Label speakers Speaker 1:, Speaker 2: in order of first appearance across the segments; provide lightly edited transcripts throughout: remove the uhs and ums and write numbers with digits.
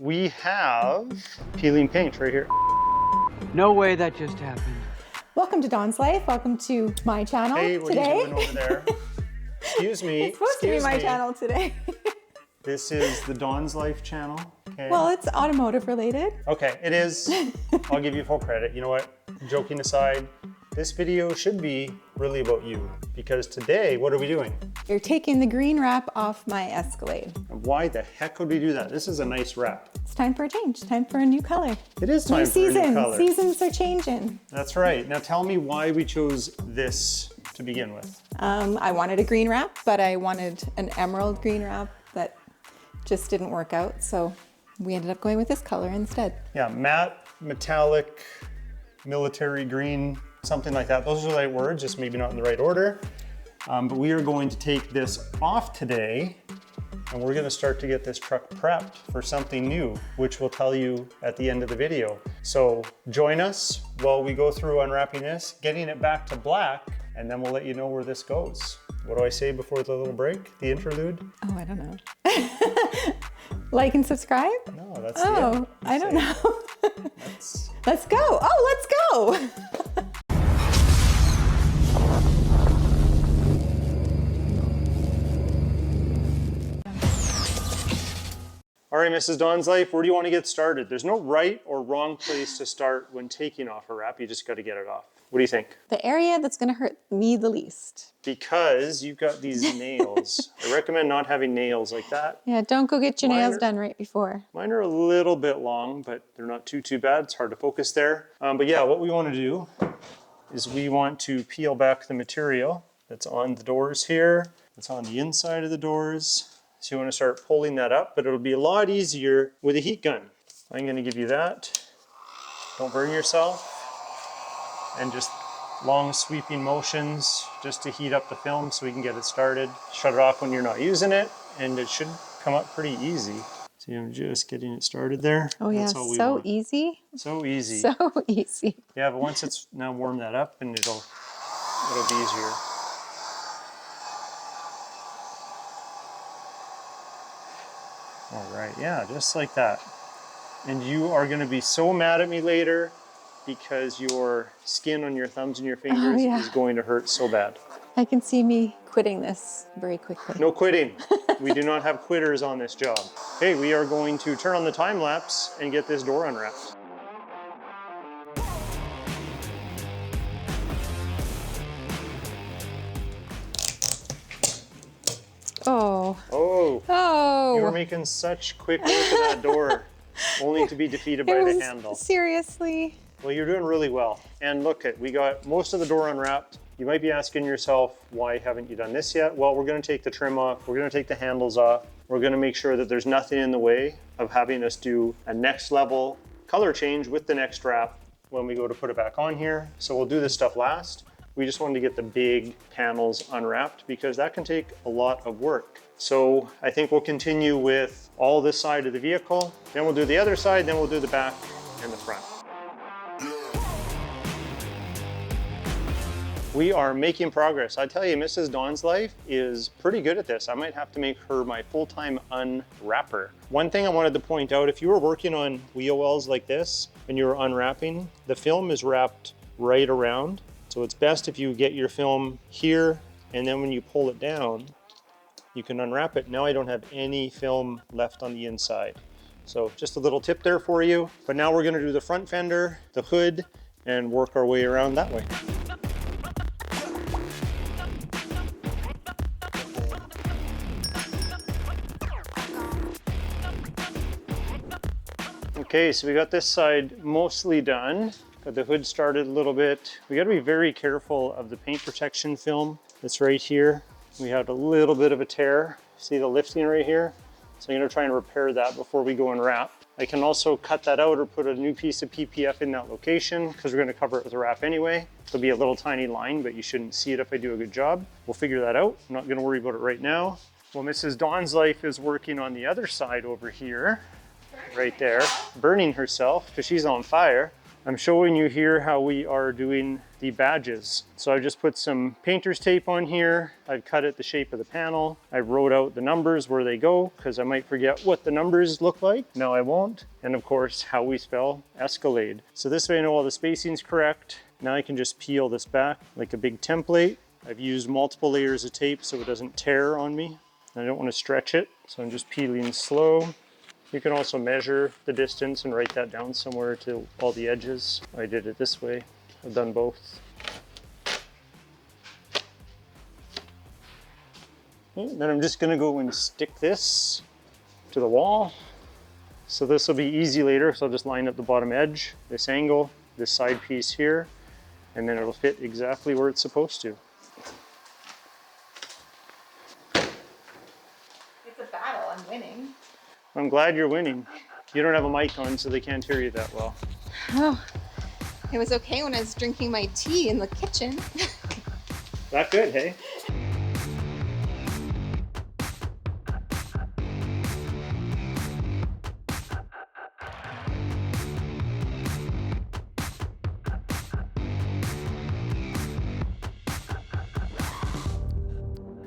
Speaker 1: We have peeling paint right here.
Speaker 2: No way that just happened.
Speaker 3: Welcome to Don's Life. Welcome to my channel
Speaker 1: Hey, what
Speaker 3: today.
Speaker 1: are you doing over there? Excuse me.
Speaker 3: It's supposed to be my channel today.
Speaker 1: This is the Don's Life channel. Okay.
Speaker 3: Well, it's automotive related.
Speaker 1: Okay, it is. I'll give you full credit. You know what? Joking aside, this video should be really about you because today, what are we doing?
Speaker 3: You're taking the green wrap off my Escalade.
Speaker 1: Why the heck would we do that? This is a nice wrap.
Speaker 3: It's time for a change. Time for a new color.
Speaker 1: It is time for a new color.
Speaker 3: Seasons are changing.
Speaker 1: That's right. Now tell me why we chose this to begin with.
Speaker 3: I wanted a green wrap, but I wanted an emerald green wrap that just didn't work out. So we ended up going with this color instead.
Speaker 1: Yeah, matte, metallic, military green, something like that. Those are the right words, just maybe not in the right order. But we are going to take this off today and we're gonna start to get this truck prepped for something new, which we'll tell you at the end of the video. So join us while we go through unwrapping this, getting it back to black, and then we'll let you know where this goes. What do I say before the little break, the interlude?
Speaker 3: Oh, I don't know. Like and subscribe?
Speaker 1: No, that's
Speaker 3: Oh, I don't know. Let's go. Oh, let's go.
Speaker 1: All right, Mrs. Donslife, where do you want to get started? There's no right or wrong place to start when taking off a wrap. You just got to get it off. What do you think?
Speaker 3: The area that's going to hurt me the least.
Speaker 1: Because you've got these nails. I recommend not having nails like that.
Speaker 3: Yeah, don't go get your nails done right before.
Speaker 1: Mine are a little bit long, but they're not too bad. It's hard to focus there. But yeah, what we want to do is we want to peel back the material that's on the doors here. That's on the inside of the doors. So you want to start pulling that up, but it'll be a lot easier with a heat gun. I'm going to give you that. Don't burn yourself. And just long sweeping motions just to heat up the film so we can get it started. Shut it off when you're not using it, and it should come up pretty easy. So I'm just getting it started there.
Speaker 3: Oh yeah, so easy.
Speaker 1: So easy.
Speaker 3: So easy.
Speaker 1: Yeah, but once it's now warm that up and it'll be easier. All right, yeah, just like that. And you are gonna be so mad at me later because your skin on your thumbs and your fingers is going to hurt so bad.
Speaker 3: I can see me quitting this very quickly.
Speaker 1: No quitting. We do not have quitters on this job. Okay, we are going to turn on the time lapse and get this door unwrapped.
Speaker 3: Oh.
Speaker 1: Oh.
Speaker 3: Oh.
Speaker 1: You were making such quick work of that door, only to be defeated by the handle.
Speaker 3: Seriously.
Speaker 1: Well, you're doing really well. And look, we got most of the door unwrapped. You might be asking yourself, why haven't you done this yet? Well, we're gonna take the trim off. We're gonna take the handles off. We're gonna make sure that there's nothing in the way of having us do a next level color change with the next wrap when we go to put it back on here. So we'll do this stuff last. We just wanted to get the big panels unwrapped because that can take a lot of work. So I think we'll continue with all this side of the vehicle, then we'll do the other side, then we'll do the back and the front. We are making progress. I tell you, Mrs. Donslife is pretty good at this. I might have to make her my full-time unwrapper. One thing I wanted to point out, if you were working on wheel wells like this and you were unwrapping, the film is wrapped right around. So it's best if you get your film here, and then when you pull it down, you can unwrap it. Now I don't have any film left on the inside. So just a little tip there for you. But now we're gonna do the front fender, the hood, and work our way around that way. Okay, so we got this side mostly done. Got the hood started a little bit. We got to be very careful of the paint protection film that's right here. We had a little bit of a tear. See the lifting right here? So I'm going to try and repair that before we go and wrap. I can also cut that out or put a new piece of PPF in that location because we're going to cover it with a wrap anyway. There'll be a little tiny line, but you shouldn't see it if I do a good job. We'll figure that out. I'm not going to worry about it right now. Well, Mrs. Donslife is working on the other side over here, right there, burning herself because she's on fire. I'm showing you here how we are doing the badges. So I just put some painter's tape on here. I've cut it the shape of the panel. I wrote out the numbers where they go because I might forget what the numbers look like. No, I won't. And of course, how we spell Escalade. So this way I know all the spacing's correct. Now I can just peel this back like a big template. I've used multiple layers of tape so it doesn't tear on me. I don't want to stretch it, so I'm just peeling slow. You can also measure the distance and write that down somewhere to all the edges. I did it this way. I've done both. Okay, then I'm just gonna go and stick this to the wall. So this will be easy later, so I'll just line up the bottom edge, this angle, this side piece here, and then it'll fit exactly where it's supposed to.
Speaker 3: It's a battle, I'm winning.
Speaker 1: I'm glad you're winning. You don't have a mic on, so they can't hear you that well.
Speaker 3: Oh, it was okay when I was drinking my tea in the kitchen.
Speaker 1: That good, hey?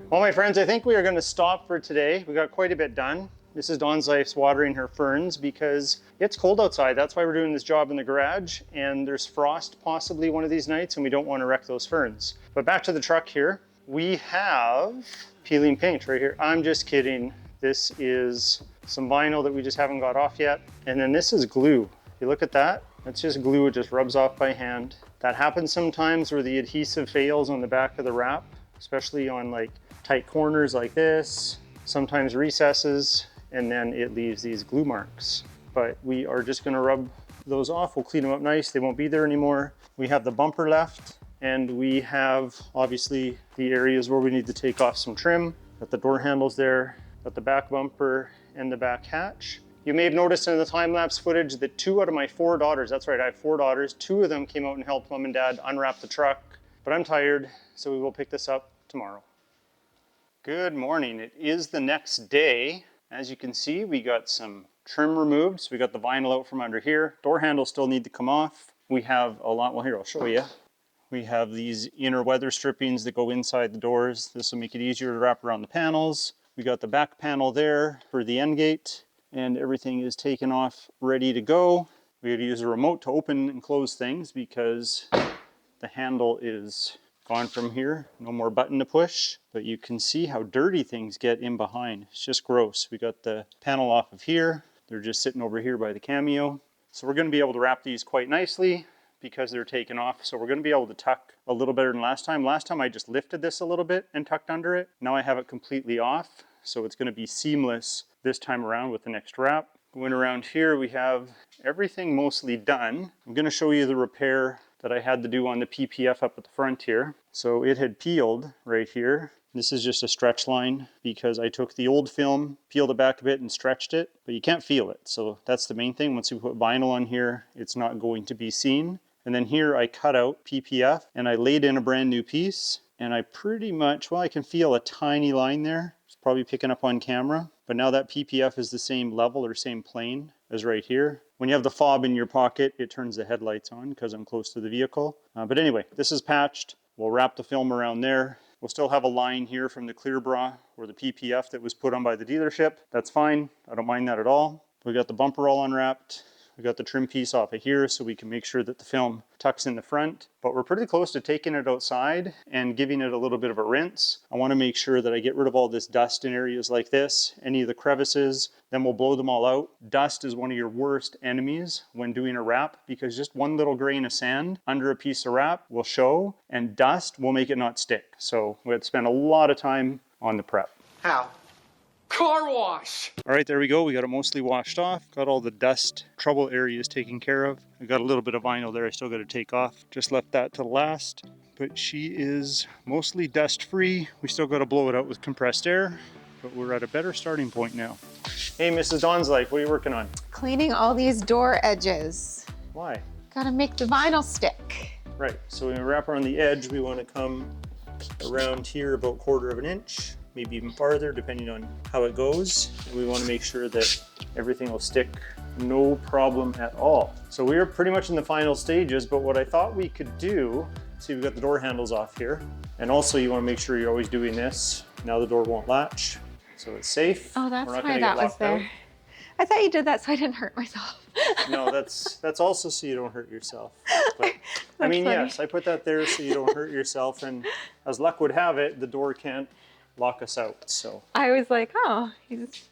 Speaker 1: Well, my friends, I think we are going to stop for today. We got quite a bit done. Mrs. Donslife's watering her ferns because it's cold outside. That's why we're doing this job in the garage, and there's frost possibly one of these nights, and we don't want to wreck those ferns. But back to the truck here. We have peeling paint right here. I'm just kidding. This is some vinyl that we just haven't got off yet. And then this is glue. If you look at that, that's just glue. It just rubs off by hand. That happens sometimes where the adhesive fails on the back of the wrap, especially on like tight corners like this, sometimes recesses, and then it leaves these glue marks. But we are just gonna rub those off. We'll clean them up nice. They won't be there anymore. We have the bumper left, and we have obviously the areas where we need to take off some trim. Got the door handles there, got the back bumper and the back hatch. You may have noticed in the time-lapse footage that 2 out of my 4 daughters, that's right, I have 4 daughters, 2 of them came out and helped mom and dad unwrap the truck. But I'm tired, so we will pick this up tomorrow. Good morning. It is the next day. As you can see, we got some trim removed. So we got the vinyl out from under here. Door handles still need to come off. We have a lot, well here, I'll show you. We have these inner weather strippings that go inside the doors. This will make it easier to wrap around the panels. We got the back panel there for the end gate, and everything is taken off, ready to go. We had to use a remote to open and close things because the handle is gone from here. No more button to push, but you can see how dirty things get in behind. It's just gross. We got the panel off of here. They're just sitting over here by the Cameo. So we're going to be able to wrap these quite nicely because they're taken off. So we're going to be able to tuck a little better than last time. Last time I just lifted this a little bit and tucked under it. Now I have it completely off. So it's going to be seamless this time around with the next wrap. Going around here, we have everything mostly done. I'm going to show you the repair that I had to do on the PPF up at the front here. So it had peeled right here. This is just a stretch line because I took the old film, peeled it back a bit and stretched it, but you can't feel it. So that's the main thing. Once we put vinyl on here, it's not going to be seen. And then here I cut out PPF and I laid in a brand new piece, and I pretty much, well, I can feel a tiny line there. It's probably picking up on camera, but now that PPF is the same level or same plane as right here. When you have the fob in your pocket, it turns the headlights on because I'm close to the vehicle. But anyway, this is patched. We'll wrap the film around there. We'll still have a line here from the clear bra or the PPF that was put on by the dealership. That's fine. I don't mind that at all. We got the bumper all unwrapped. We got the trim piece off of here so we can make sure that the film tucks in the front. But we're pretty close to taking it outside and giving it a little bit of a rinse. I want to make sure that I get rid of all this dust in areas like this, any of the crevices, then we'll blow them all out. Dust is one of your worst enemies when doing a wrap because just one little grain of sand under a piece of wrap will show, and dust will make it not stick. So we had to spend a lot of time on the prep.
Speaker 2: How? Car wash!
Speaker 1: All right, there we go. We got it mostly washed off. Got all the dust trouble areas taken care of. I got a little bit of vinyl there I still got to take off. Just left that to last. But she is mostly dust free. We still got to blow it out with compressed air, but we're at a better starting point now. Hey, Mrs. Donslife, what are you working on?
Speaker 3: Cleaning all these door edges.
Speaker 1: Why?
Speaker 3: Gotta make the vinyl stick.
Speaker 1: Right, so when we wrap around the edge, we want to come around here about 1/4 of an inch, maybe even farther, depending on how it goes. And we want to make sure that everything will stick no problem at all. So we are pretty much in the final stages, but what I thought we could do, see, we've got the door handles off here. And also you want to make sure you're always doing this. Now the door won't latch, so it's safe.
Speaker 4: Oh, that's
Speaker 1: We're not
Speaker 4: why
Speaker 1: gonna
Speaker 4: that
Speaker 1: get
Speaker 4: was
Speaker 1: locked
Speaker 4: there.
Speaker 1: out.
Speaker 4: I thought you did that so I didn't hurt myself.
Speaker 1: No, that's also so you don't hurt yourself. But I mean,
Speaker 4: funny.
Speaker 1: yes, I put that there so you don't hurt yourself. And as luck would have it, the door can't lock us out. So
Speaker 4: I was like, oh, he's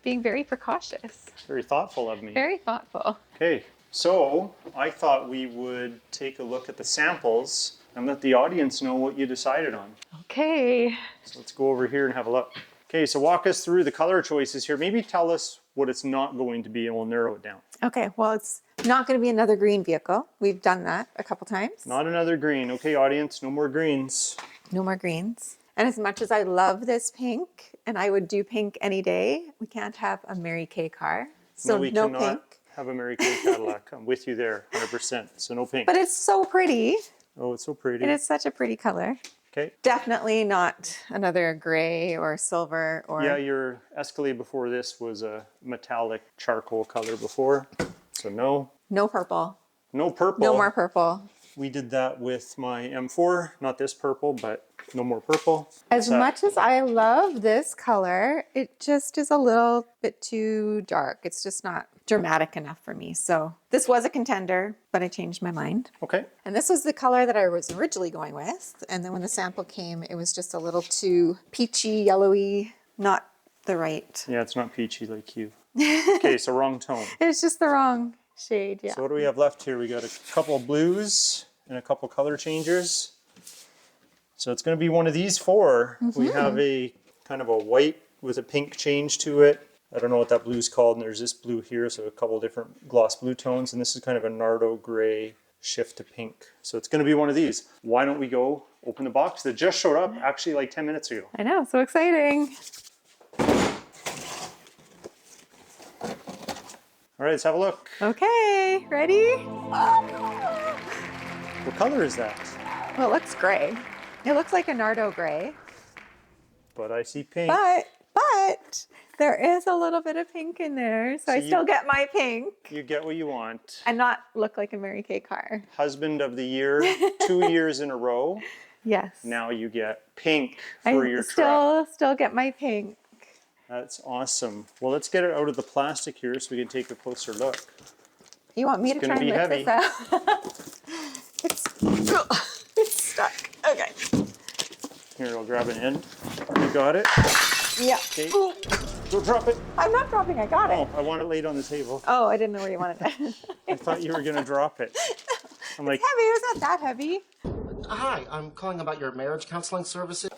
Speaker 4: being very precautious.
Speaker 1: very thoughtful of me.
Speaker 4: Very thoughtful.
Speaker 1: Okay, so I thought we would take a look at the samples and let the audience know what you decided on.
Speaker 4: Okay.
Speaker 1: So let's go over here and have a look. Okay, so walk us through the color choices here. Maybe tell us what it's not going to be and we'll narrow it down.
Speaker 3: Okay, well, it's not going to be another green vehicle. We've done that a couple times.
Speaker 1: Not another green. Okay, audience, no more greens.
Speaker 3: No more greens. And as much as I love this pink, and I would do pink any day, we can't have a Mary Kay car. So
Speaker 1: we
Speaker 3: no
Speaker 1: cannot
Speaker 3: pink.
Speaker 1: have a Mary Kay Cadillac. I'm with you there, 100%. So no pink.
Speaker 3: But it's so pretty.
Speaker 1: Oh, it's so pretty.
Speaker 3: It is such a pretty color.
Speaker 1: Okay.
Speaker 3: Definitely not another gray or silver or...
Speaker 1: Yeah, your Escalade before this was a metallic charcoal color before. So no.
Speaker 3: No purple.
Speaker 1: No purple.
Speaker 3: No more purple.
Speaker 1: We did that with my M4. Not this purple, but no more purple.
Speaker 3: As much as I love this color, it just is a little bit too dark. It's just not dramatic enough for me. So this was a contender, but I changed my mind.
Speaker 1: Okay.
Speaker 3: And this was the color that I was originally going with. And then when the sample came, it was just a little too peachy, yellowy, not the right.
Speaker 1: Yeah, it's not peachy like you. Okay, so wrong tone.
Speaker 3: It's just the wrong shade, yeah.
Speaker 1: So what do we have left here? We got a couple of blues and a couple color changers. So it's going to be one of these four. We have a kind of a white with a pink change to it. I don't know what that blue's called, and there's this blue here, so a couple different gloss blue tones, and this is kind of a Nardo gray shift to pink. So it's going to be one of these. Why don't we go open the box that just showed up actually like 10 minutes ago.
Speaker 3: I know, so exciting.
Speaker 1: All right, let's have a look.
Speaker 3: Okay, ready?
Speaker 1: What color is that?
Speaker 3: Well, it looks gray. It looks like a Nardo gray,
Speaker 1: But I see pink.
Speaker 3: but there is a little bit of pink in there, so I still get my pink
Speaker 1: You get what you want.
Speaker 3: and not look like a Mary Kay car.
Speaker 1: Husband of the year, 2 years in a row.
Speaker 3: Yes.
Speaker 1: Now you get pink for your truck.
Speaker 3: I still get my pink.
Speaker 1: That's awesome. Well, let's get it out of the plastic here so we can take a closer look.
Speaker 3: You want me to try
Speaker 1: gonna
Speaker 3: and
Speaker 1: be
Speaker 3: lift this out? It's stuck. Okay.
Speaker 1: Here, I'll grab an end. You got it?
Speaker 3: Yeah.
Speaker 1: Okay.
Speaker 3: Ooh,
Speaker 1: Don't drop it.
Speaker 3: I'm not dropping. I got it.
Speaker 1: Oh, I want it laid on the table.
Speaker 3: Oh, I didn't know where you wanted it.
Speaker 1: I thought you were going to drop it. I'm like,
Speaker 3: Heavy. It was not that heavy.
Speaker 5: Hi, I'm calling about your marriage counseling services.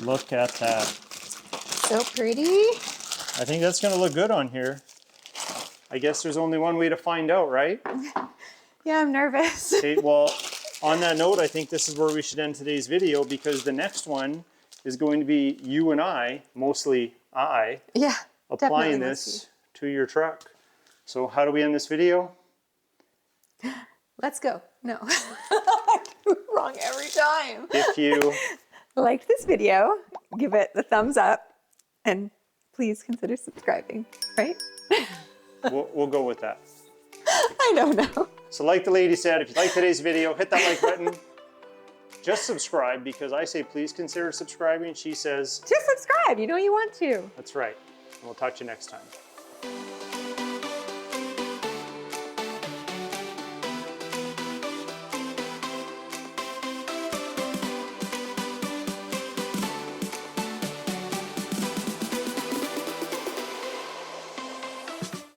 Speaker 1: look at that.
Speaker 3: So pretty.
Speaker 1: I think that's going to look good on here. I guess there's only one way to find out, right?
Speaker 3: Yeah, I'm nervous.
Speaker 1: Okay, well, on that note, I think this is where we should end today's video because the next one is going to be you and I, mostly I,
Speaker 3: Yeah.
Speaker 1: applying
Speaker 3: definitely
Speaker 1: this to your truck. So how do we end this video?
Speaker 3: Let's go. No. I do it wrong every time.
Speaker 1: If you
Speaker 3: Like this video, give it the thumbs up, and please consider subscribing, right?
Speaker 1: we'll go with that.
Speaker 3: I don't know.
Speaker 1: So like the lady said, if you like today's video, hit that like button. Just subscribe because I say please consider subscribing. She says
Speaker 3: Just subscribe. You know you want to.
Speaker 1: that's right. And we'll talk to you next time.